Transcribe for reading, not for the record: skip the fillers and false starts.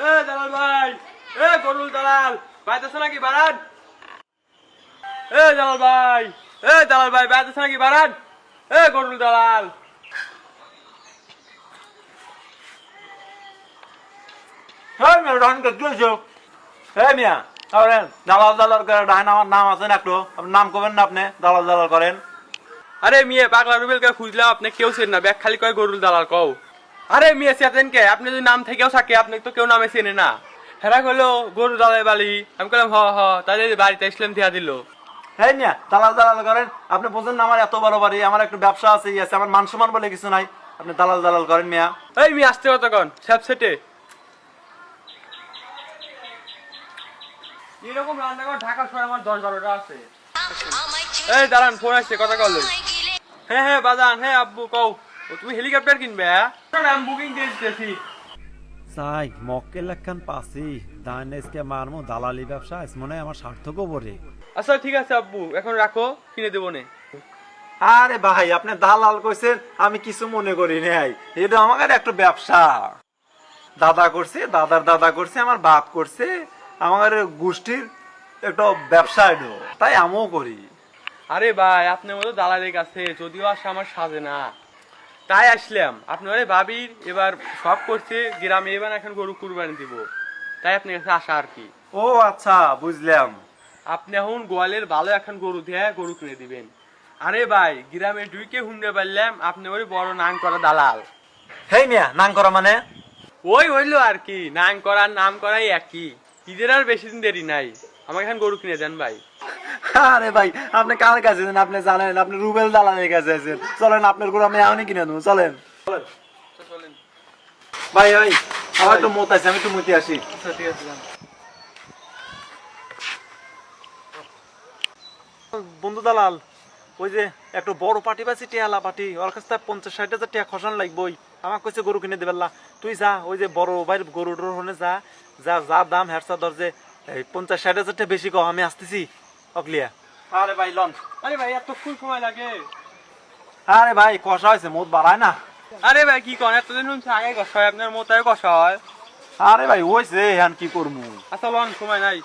দালাল ভাই, গরুল দালাল বাইতেছ নাকি বারান? দালাল ভাই, দালাল ভাই বাইতেছ নাকি বারান? গরুল দালাল। দালাল দালাল করে ডাইন আমার নাম আছে না একটু আপনার নাম করবেন না আপনি দালাল দালাল করেন। আরে মিয়া পাগলা রুবেলকে খুঁজলাম, আপনি কেউ চেন না, ব্যাগ খালি কয় গরুল দালাল কও। আরে মিয়া চেতেন কে? আপনি যদি নাম থেকেও থাকে আপনি তো কেউ নামে চেনে না। হেরা কইলো গরু দালাল বালি, আমি কইলাম হ তাদের বাড়িতে ইসলাম দিয়া দিল। হ্যাঁ মিয়া দালাল দালাল করেন, আপনি বোঝেন না আমার এত বড় বাড়ি, আমার একটু ব্যবসা আছে আছে, আমার মান সম্মান বলে কিছু নাই, আপনি দালাল দালাল করেন মিয়া। এই মিয়া আসতে কতক্ষণ স্যাপ সেটে এরকম রান্নাঘর ঢাকা শহরে আমার 10-12টা আছে। এই দাঁড়ান, ফোন আসছে, কথা কল। হ্যাঁ বাজান, হ্যাঁ আব্বু কও। তুমি হেলিকপ্টার কিনবে? আমি বুকিং দিয়ে দিতেছি। চাই মক্কেল একখান পাসি দাইনেসকে মারমু দালালি ব্যবসা মনে হয় আমার সার্থকও বলে। আচ্ছা ঠিক আছে আব্বু, এখন রাখো, কিনে দেবো নে। আরে ভাই আপনি দালাল কইছেন, আমি কিছু মনে করি নাই, এটা আমার একটা ব্যবসা। দাদা করছে, দাদার দাদা করছে, আমার বাপ করছে, আমার গোষ্ঠীর একটা ব্যবসা এলো, তাই আমিও করি। আরে ভাই আপনার মতো দালালের কাছে যদিও আসে আমার সাজে না, তাই আসলাম। আপনার ভাবির এবার সব করছে গ্রামে, এবার এখন গরু কুরবানি দিব, তাই আপনার কাছে আসা আর কি। ও আচ্ছা বুঝলাম। আপনি এখন গোয়ালের ভালো এখন গরু দিয়ে গরু কিনে দিবেন। আরে ভাই গ্রামে দুইকে হুমড়ে পারলাম, আপনি ওই বড় নাম করা দালাল। হেই মিয়া নাং করা মানে? ওই হইলো আর কি, নাম করার নাম করাই একই। ঈদের আর বেশি দিন দেরি নাই, আমাকে এখন গরু কিনে দেন ভাই। আরে ভাই আপনি কার কাছে আছেন? আপনি জানেন আপনি রুবেল দালালের কাছে আছেন, চলেন আপনার গরু আমি এখনই কিনে দেবো, চলেন চলেন ভাই। ভাই আমার একটু মত আছে, আমি একটু মতে আসি। ঠিক আছে। বন্ধু দালাল, ওই যে একটা বড় পার্টি পাচ্ছি টিয়ালা পার্টি, ওর কাছে 50-60 হাজার টাকা খসান লাগবই, আমাকে কইছে গরু কিনে দেবেলা। তুই যা ওই যে বড় ভাইয়ের গরুটার হনে যা যা যা দাম হেরসা ধর যে 50-60 হাজার টাকা বেশি কম, আমি আসতেছি অকলিয়া। আরে ভাই লন। আরে ভাই এত খুব সময় লাগে? আরে ভাই কষা হয়েছে, মত বাড়ায় না। আরে ভাই কি করেন, এতদিন শুনছি আগে কষা হয়, আপনার মতো কষা হয়। আরে ভাই ওইছে এখন কি করবো। আচ্ছা লন, সময় নাই।